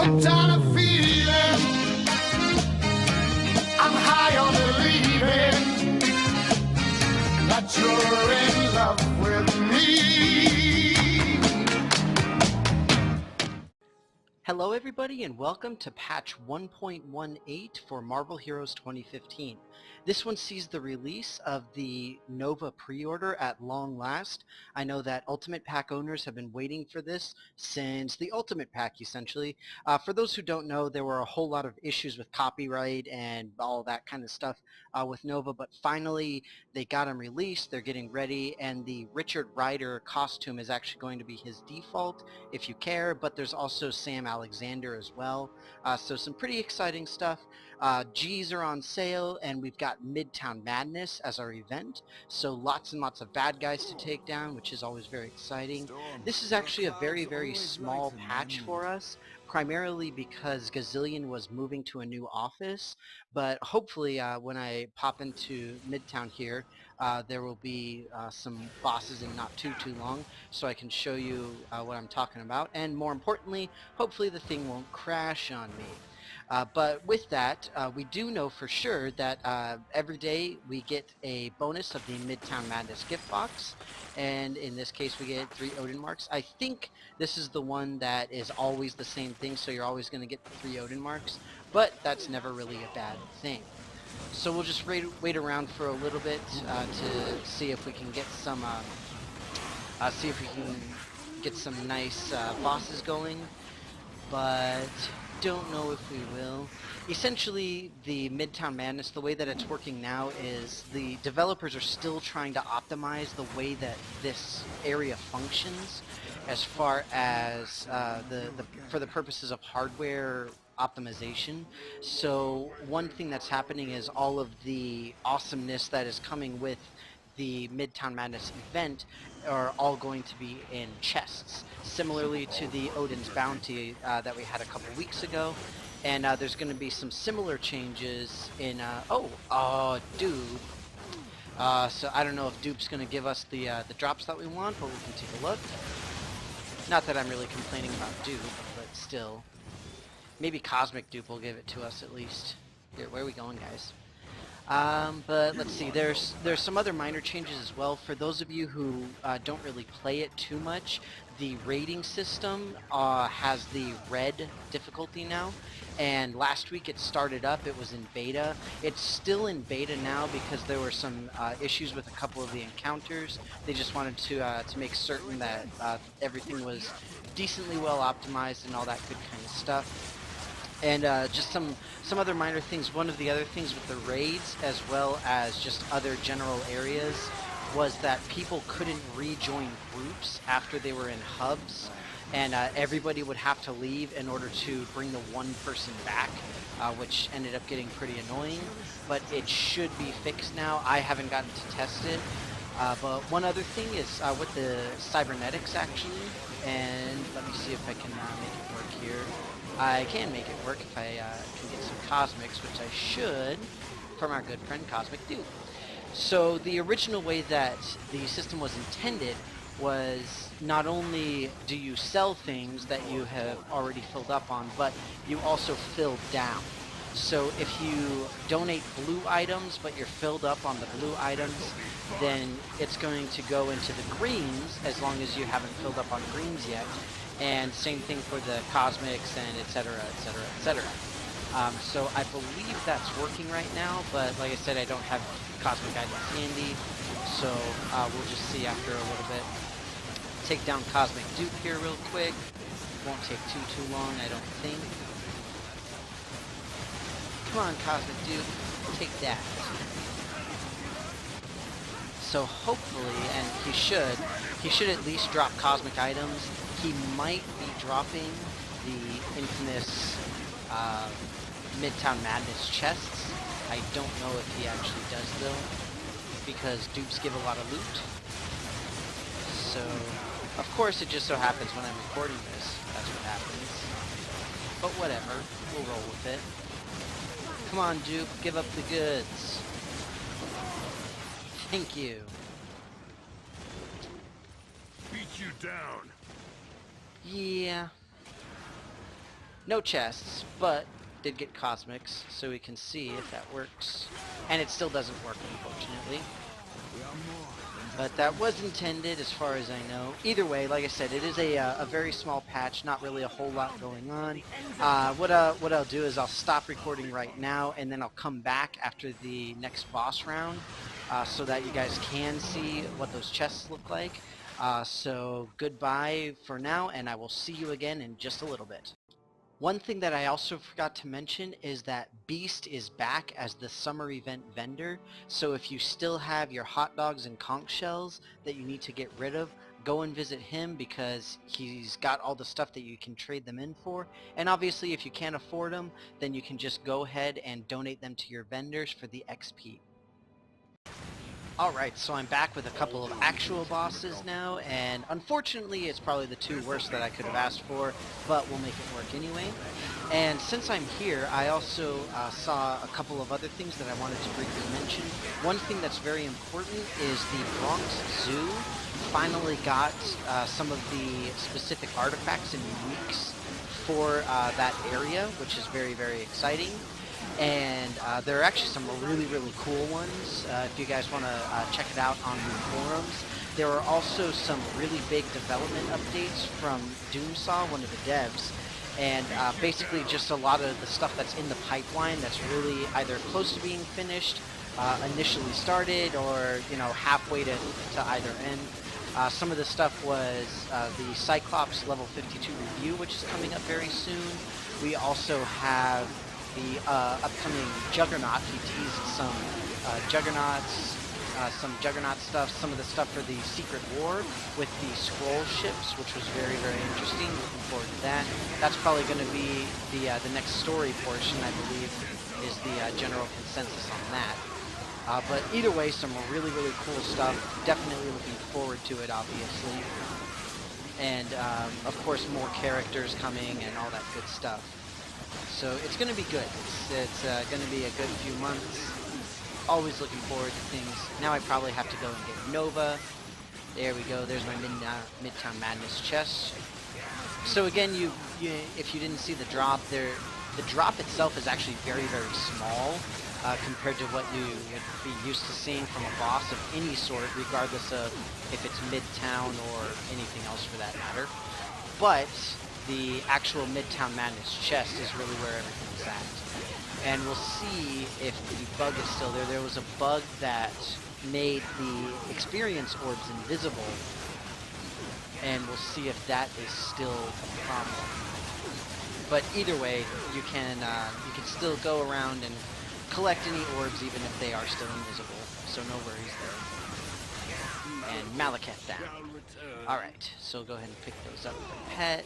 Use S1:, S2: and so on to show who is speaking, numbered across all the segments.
S1: hooked on a feeling. I'm high on believing that you're in love with me.
S2: Hello everybody and welcome to patch 1.18 for Marvel Heroes 2015. This one sees the release of the Nova pre-order at long last. I know that Ultimate Pack owners have been waiting for this since the Ultimate Pack essentially. For those who don't know, there were a whole lot of issues with copyright and all that kind of stuff with Nova, but finally they got them released, they're getting ready, and the Richard Rider costume is actually going to be his default if you care, but there's also Sam Alexander as well. So some pretty exciting stuff. G's are on sale, and we've got Midtown Madness as our event, so lots and lots of bad guys to take down, which is always very exciting. This is actually a very, very small patch for us, primarily because Gazillion was moving to a new office, but hopefully when I pop into Midtown here, there will be some bosses in not too long, so I can show you what I'm talking about, and more importantly, hopefully the thing won't crash on me. But with that, we do know for sure that every day we get a bonus of the Midtown Madness gift box, and in this case we get 3 Odin marks. I think this is the one that is always the same thing, so you're always going to get the 3 Odin marks, but that's never really a bad thing. So we'll just wait around for a little bit to see if we can get some nice bosses going, but don't know if we will. Essentially, the Midtown Madness, the way that it's working now is the developers are still trying to optimize the way that this area functions as far as for the purposes of hardware optimization. So one thing that's happening is all of the awesomeness that is coming with the Midtown Madness event are all going to be in chests, similarly to the Odin's Bounty that we had a couple weeks ago. And there's going to be some similar changes in, Dupe. So I don't know if Dupe's going to give us the drops that we want, but we can take a look. Not that I'm really complaining about Dupe, but still. Maybe Cosmic Dupe will give it to us at least. Here, where are we going, guys? But let's see, there's some other minor changes as well. For those of you who don't really play it too much, the rating system has the red difficulty now, and last week it started up. It was in beta. It's still in beta now because there were some issues with a couple of the encounters. They just wanted to make certain that everything was decently well optimized and all that good kind of stuff. And just some other minor things. One of the other things with the raids, as well as just other general areas, was that people couldn't rejoin groups after they were in hubs, and everybody would have to leave in order to bring the one person back, which ended up getting pretty annoying. But it should be fixed now. I haven't gotten to test it. But one other thing is with the cybernetics, actually, and let me see if I can make it work here. I can make it work if I can get some cosmics, which I should, from our good friend Cosmic Dupe. So the original way that the system was intended was not only do you sell things that you have already filled up on, but you also fill down. So if you donate blue items, but you're filled up on the blue items, then it's going to go into the greens as long as you haven't filled up on greens yet. And same thing for the cosmics and etc, etc, etc. So I believe that's working right now, but like I said, I don't have cosmic items handy, so we'll just see after a little bit. Take down Cosmic Dupe here real quick. Won't take too long, I don't think. Come on, Cosmic Dupe, take that. So hopefully, and he should at least drop cosmic items. He might be dropping the infamous Midtown Madness chests. I don't know if he actually does though, because dupes give a lot of loot. So, of course it just so happens when I'm recording this, that's what happens. But whatever, we'll roll with it. Come on, dupe, give up the goods. Thank you.
S3: Beat you down.
S2: Yeah. No chests, but did get cosmics, so we can see if that works. And it still doesn't work, unfortunately. But that was intended, as far as I know. Either way, like I said, it is a very small patch, not really a whole lot going on. What I'll do is I'll stop recording right now, and then I'll come back after the next boss round, so that you guys can see what those chests look like. So goodbye for now, and I will see you again in just a little bit. One thing that I also forgot to mention is that Beast is back as the summer event vendor, so if you still have your hot dogs and conch shells that you need to get rid of, go and visit him because he's got all the stuff that you can trade them in for. And obviously if you can't afford them, then you can just go ahead and donate them to your vendors for the XP. Alright, so I'm back with a couple of actual bosses now, and unfortunately it's probably the two worst that I could have asked for, but we'll make it work anyway. And since I'm here, I also saw a couple of other things that I wanted to briefly mention. One thing that's very important is the Bronx Zoo finally got some of the specific artifacts and uniques for that area, which is very, very exciting. And there are actually some really, really cool ones if you guys want to check it out on the forums. There are also some really big development updates from Doomsaw, one of the devs, and basically just a lot of the stuff that's in the pipeline that's really either close to being finished, initially started, or halfway to either end. Some of the stuff was the Cyclops level 52 review, which is coming up very soon. We also have the upcoming Juggernaut. He teased some Juggernauts, some Juggernaut stuff, some of the stuff for the Secret War with the scroll ships, which was very, very interesting. Looking forward to that. That's probably going to be the next story portion, I believe, is the general consensus on that. But either way, some really, really cool stuff. Definitely looking forward to it, obviously. And, of course, more characters coming and all that good stuff. So it's going to be good. It's going to be a good few months. Always looking forward to things. Now I probably have to go and get Nova. There we go. There's my Midtown Madness chest. So again, if you didn't see the drop there, the drop itself is actually very, very small compared to what you would be used to seeing from a boss of any sort, regardless of if it's Midtown or anything else for that matter. But the actual Midtown Madness chest is really where everything's at. And we'll see if the bug is still there. There was a bug that made the experience orbs invisible, and we'll see if that is still a problem. But either way, you can still go around and collect any orbs even if they are still invisible, so no worries there. And Malekith down. Alright, so we'll go ahead and pick those up for pet.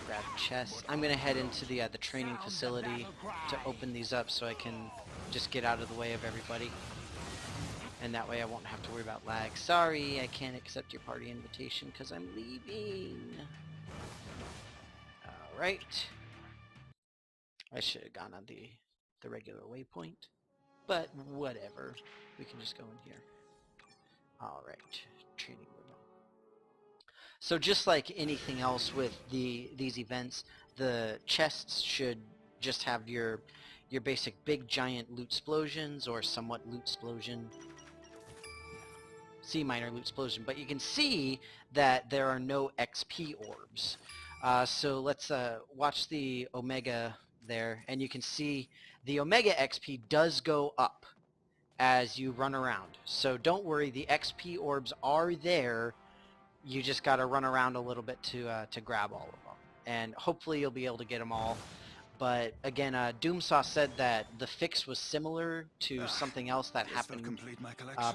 S2: Grab chest. I'm gonna head into the training facility to open these up so I can just get out of the way of everybody. And that way I won't have to worry about lag. Sorry, I can't accept your party invitation because I'm leaving. Alright. I should have gone on the regular waypoint. But whatever. We can just go in here. Alright. Training room. So just like anything else with these events, the chests should just have your basic big giant loot explosions or somewhat loot explosion. C minor loot explosion, but you can see that there are no XP orbs. So let's watch the Omega there, and you can see the Omega XP does go up as you run around. So don't worry, the XP orbs are there. You just got to run around a little bit to grab all of them, and hopefully you'll be able to get them all. But again, Doomsaw said that the fix was similar to something else that happened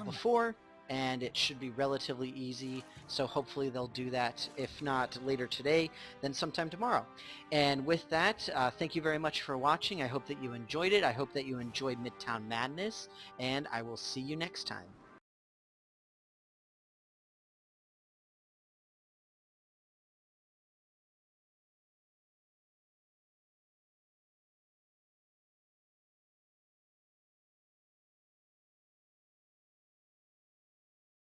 S2: before, and it should be relatively easy, so hopefully they'll do that, if not later today, then sometime tomorrow. And with that, thank you very much for watching. I hope that you enjoyed it. I hope that you enjoyed Midtown Madness, and I will see you next time.